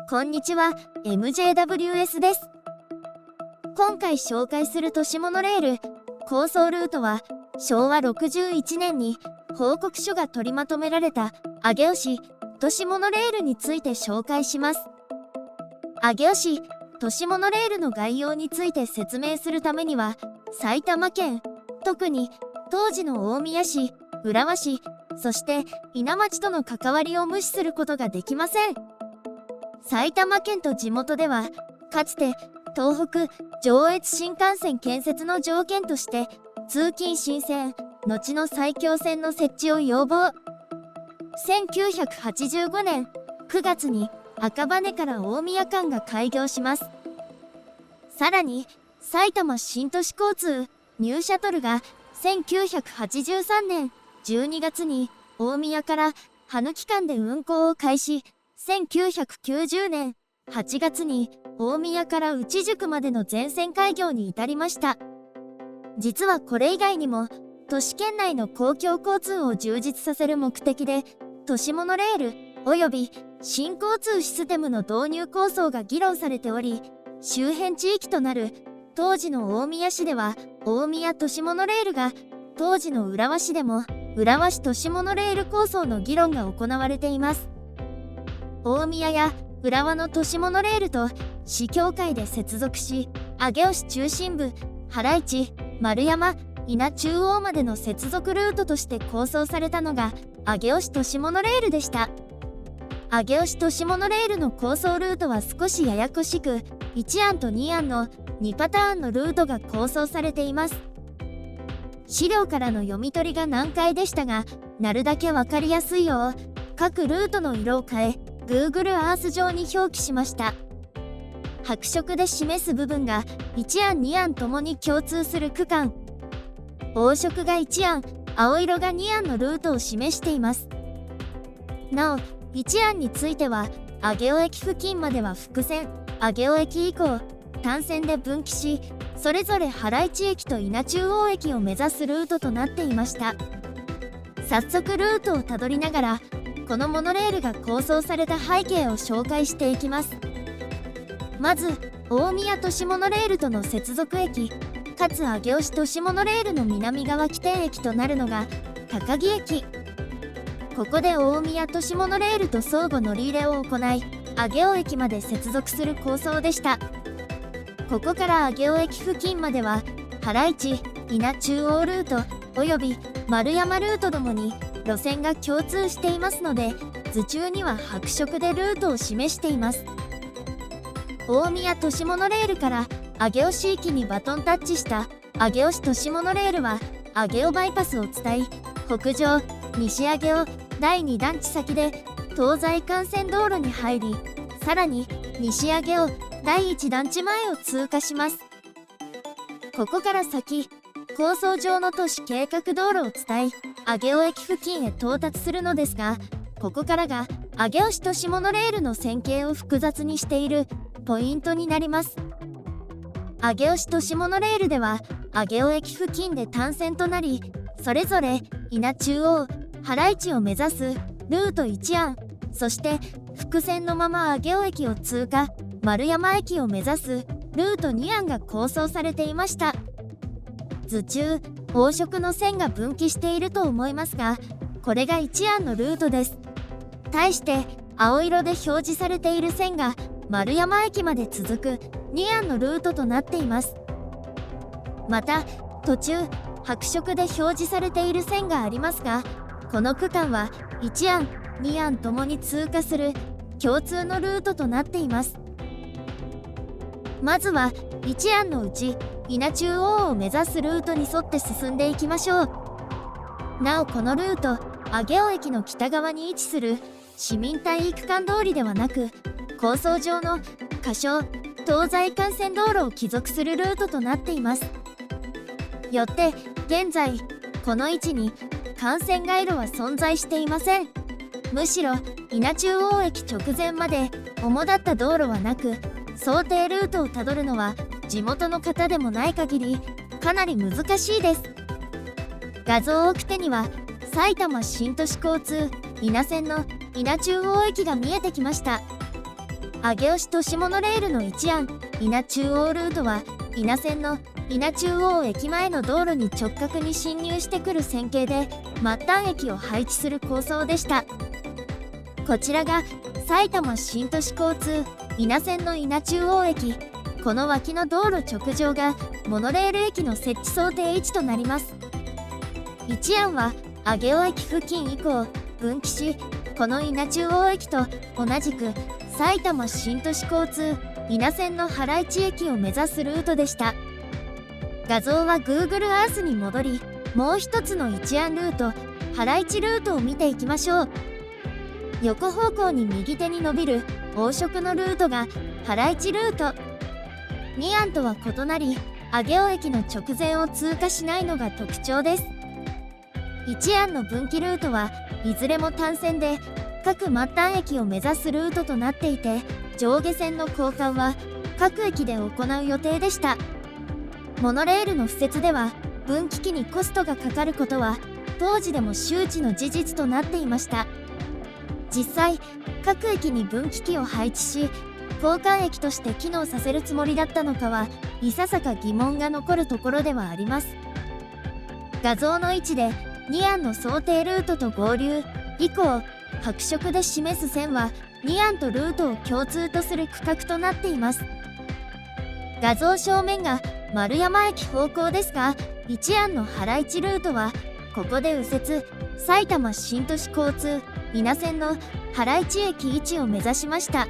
こんにちは、MJWS です。今回紹介する都市モノレール構想ルートは、昭和61年に報告書が取りまとめられた上尾市都市モノレールについて紹介します。上尾市都市モノレールの概要について説明するためには、埼玉県、特に当時の大宮市、浦和市、そして伊奈町との関わりを無視することができません。埼玉県と地元では、かつて東北上越新幹線建設の条件として、通勤新線、後の埼京線の設置を要望。1985年9月に赤羽から大宮間が開業します。さらに、埼玉新都市交通ニューシャトルが1983年12月に大宮から羽貫間で運行を開始。1990年8月に大宮から内宿までの全線開業に至りました。実はこれ以外にも、都市圏内の公共交通を充実させる目的で、都市モノレール及び新交通システムの導入構想が議論されており、周辺地域となる当時の大宮市では大宮都市モノレールが、当時の浦和市でも浦和市都市モノレール構想の議論が行われています。大宮や浦和の都市モノレールと市境界で接続し、上尾市中心部、原市、丸山、伊那中央までの接続ルートとして構想されたのが上尾市都市モノレールでした。上尾市都市モノレールの構想ルートは少しややこしく、1案と2案の2パターンのルートが構想されています。資料からの読み取りが難解でしたが、なるだけわかりやすいよう、各ルートの色を変え、Google Earth 上に表記しました。白色で示す部分が1案2案ともに共通する区間。黄色が1案、青色が2案のルートを示しています。なお、1案については、上尾駅付近までは複線、上尾駅以降、単線で分岐し、それぞれ原市駅と伊那中央駅を目指すルートとなっていました。早速ルートをたどりながら、このモノレールが構想された背景を紹介していきます。まず、大宮都市モノレールとの接続駅、かつ上尾市都市モノレールの南側起点駅となるのが高木駅。ここで大宮都市モノレールと相互乗り入れを行い、上尾駅まで接続する構想でした。ここから上尾駅付近までは、原市、伊那中央ルート、および丸山ルートともに路線が共通していますので、図中には白色でルートを示しています。大宮都市モノレールから上尾市域にバトンタッチした上尾市都市モノレールは、上尾バイパスを伝い、北上、西上尾第2団地先で東西幹線道路に入り、さらに西上尾第1団地前を通過します。ここから先、構想上の都市計画道路を伝い、上尾駅付近へ到達するのですが、ここからが上尾市都市モノレールの線形を複雑にしているポイントになります。上尾市都市モノレールでは、上尾駅付近で単線となり、それぞれ伊那中央、原市を目指すルート1案、そして複線のまま上尾駅を通過、丸山駅を目指すルート2案が構想されていました。図中、黄色の線が分岐していると思いますが、これが1案のルートです。対して青色で表示されている線が丸山駅まで続く2案のルートとなっています。また途中、白色で表示されている線がありますが、この区間は1案2案ともに通過する共通のルートとなっています。まずは1案のうち伊那中央を目指すルートに沿って進んでいきましょう。なおこのルート、上尾駅の北側に位置する市民体育館通りではなく、構想上の仮称東西幹線道路を帰属するルートとなっています。よって現在この位置に幹線街路は存在していません。むしろ伊那中央駅直前まで主だった道路はなく、想定ルートをたどるのは地元の方でもない限りかなり難しいです。画像奥手には埼玉新都市交通伊那線の伊那中央駅が見えてきました。上尾市都市モノレールの一案伊那中央ルートは伊那線の伊那中央駅前の道路に直角に進入してくる線形で末端駅を配置する構想でした。こちらが埼玉新都市交通伊那線の伊那中央駅。この脇の道路直上がモノレール駅の設置想定位置となります。一案は上尾駅付近以降分岐し、この伊那中央駅と同じく埼玉新都市交通伊那線の原市駅を目指すルートでした。画像は Google Earth に戻り、もう一つの一案ルート原市ルートを見ていきましょう。横方向に右手に伸びる黄色のルートが原市ルート。2案とは異なり上尾駅の直前を通過しないのが特徴です。1案の分岐ルートはいずれも単線で各末端駅を目指すルートとなっていて、上下線の交換は各駅で行う予定でした。モノレールの敷設では分岐器にコストがかかることは当時でも周知の事実となっていました。実際各駅に分岐器を配置し交換駅として機能させるつもりだったのかはいささか疑問が残るところではあります。画像の位置で2案の想定ルートと合流以降、白色で示す線は2案とルートを共通とする区画となっています。画像正面が丸山駅方向ですが、1案の原市ルートはここで右折埼玉新都市交通伊那線の原市駅位置を目指しました。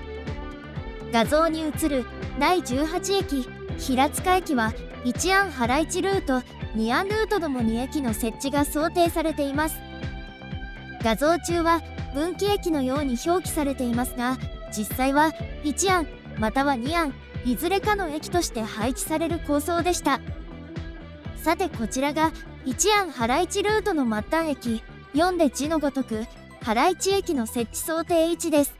画像に映る第18駅平塚駅は1案原市ルート2案ルートともに駅の設置が想定されています。画像中は分岐駅のように表記されていますが、実際は1案または2案いずれかの駅として配置される構想でした。さてこちらが1案原市ルートの末端駅4で字のごとく原市駅の設置想定位置です。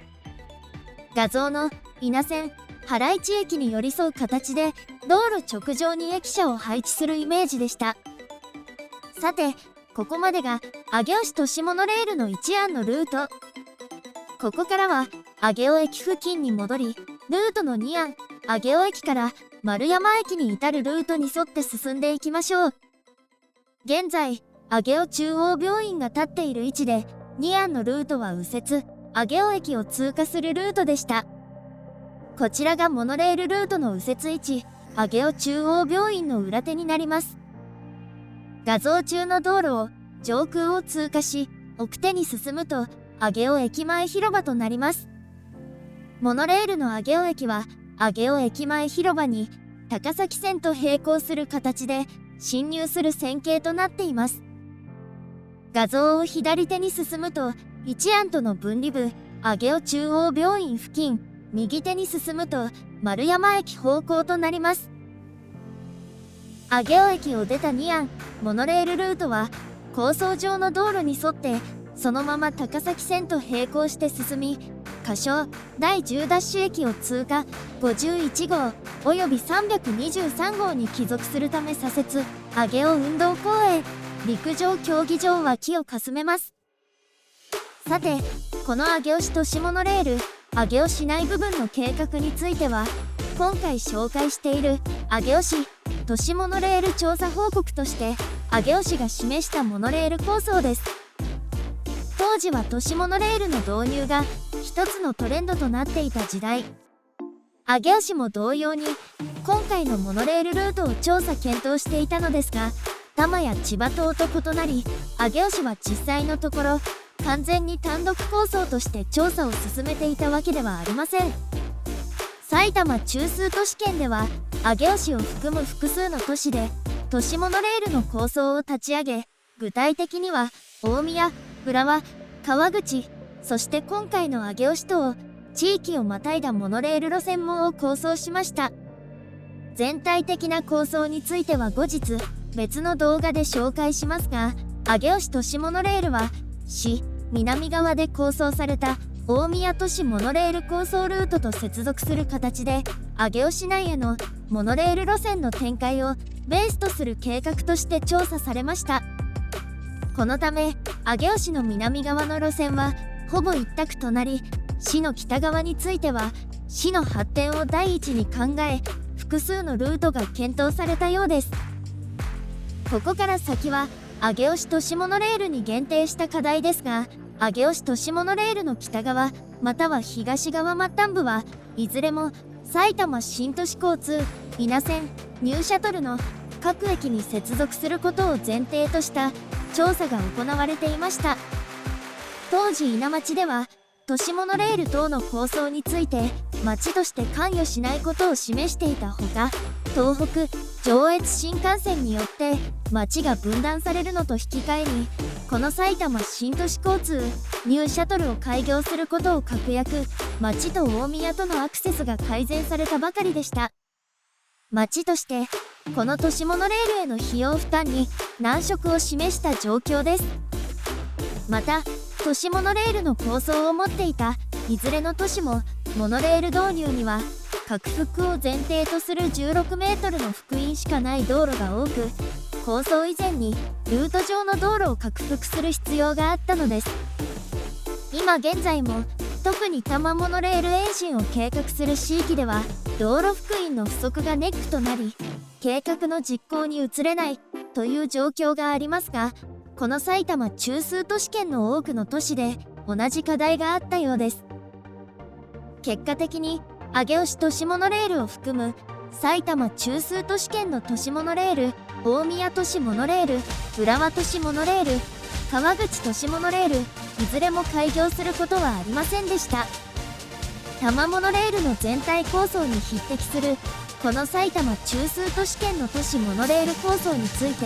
画像の伊那線原市駅に寄り添う形で道路直上に駅舎を配置するイメージでした。さてここまでが上尾市都市モノレールの1案のルート。ここからは上尾駅付近に戻り、ルートの2案上尾駅から丸山駅に至るルートに沿って進んでいきましょう。現在上尾中央病院が立っている位置で2案のルートは右折上尾駅を通過するルートでした。こちらがモノレールルートの右折位置上尾中央病院の裏手になります。画像中の道路を上空を通過し奥手に進むと上尾駅前広場となります。モノレールの上尾駅は上尾駅前広場に高崎線と並行する形で進入する線形となっています。画像を左手に進むと1案との分離部上尾中央病院付近、右手に進むと丸山駅方向となります。上尾駅を出た2案モノレールルートは構想上の道路に沿ってそのまま高崎線と並行して進み、仮称第10ダッシュ駅を通過51号および323号に帰属するため左折上尾運動公園陸上競技場脇をかすめます。さてこの上尾市都市モノレール上尾市内部分の計画については今回紹介している上尾市都市モノレール調査報告として上尾市が示したモノレール構想です。当時は都市モノレールの導入が一つのトレンドとなっていた時代、上尾市も同様に今回のモノレールルートを調査検討していたのですが、多摩や千葉島と異なり上尾市は実際のところ完全に単独構想として調査を進めていたわけではありません。埼玉中枢都市圏では上尾市を含む複数の都市で都市モノレールの構想を立ち上げ、具体的には大宮、浦和、川口、そして今回の上尾市と地域をまたいだモノレール路線網を構想しました。全体的な構想については後日別の動画で紹介しますが、上尾市都市モノレールは市南側で構想された大宮都市モノレール構想ルートと接続する形で上尾市内へのモノレール路線の展開をベースとする計画として調査されました。このため上尾市の南側の路線はほぼ一択となり、市の北側については市の発展を第一に考え、複数のルートが検討されたようです。ここから先は上尾市都市モノレールに限定した課題ですが、上尾市都市モノレールの北側または東側末端部はいずれも埼玉新都市交通稲線ニューシャトルの各駅に接続することを前提とした調査が行われていました。当時稲町では都市モノレール等の構想について町として関与しないことを示していたほか、東北上越新幹線によって町が分断されるのと引き換えに、この埼玉新都市交通ニューシャトルを開業することを確約、町と大宮とのアクセスが改善されたばかりでした。町としてこの都市モノレールへの費用負担に難色を示した状況です。また都市モノレールの構想を持っていたいずれの都市もモノレール導入には拡幅を前提とする16メートルの幅員しかない道路が多く、構想以前にルート上の道路を拡幅する必要があったのです。今現在も特に多摩モノレール延伸を計画する地域では道路幅員の不足がネックとなり、計画の実行に移れないという状況がありますが、この埼玉中枢都市圏の多くの都市で同じ課題があったようです。結果的に上尾市都市モノレールを含む埼玉中枢都市圏の都市モノレール、大宮都市モノレール、浦和都市モノレール、川口都市モノレール、いずれも開業することはありませんでした。多摩モノレールの全体構想に匹敵するこの埼玉中枢都市圏の都市モノレール構想について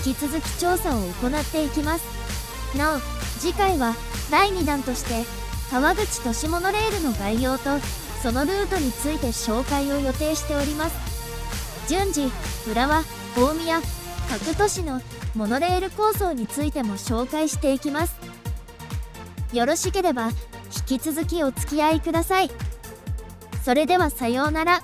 引き続き調査を行っていきます。なお次回は第2弾として川口都市モノレールの概要とそのルートについて紹介を予定しております。順次浦和、大宮各都市のモノレール構想についても紹介していきます。よろしければ引き続きお付き合いください。それではさようなら。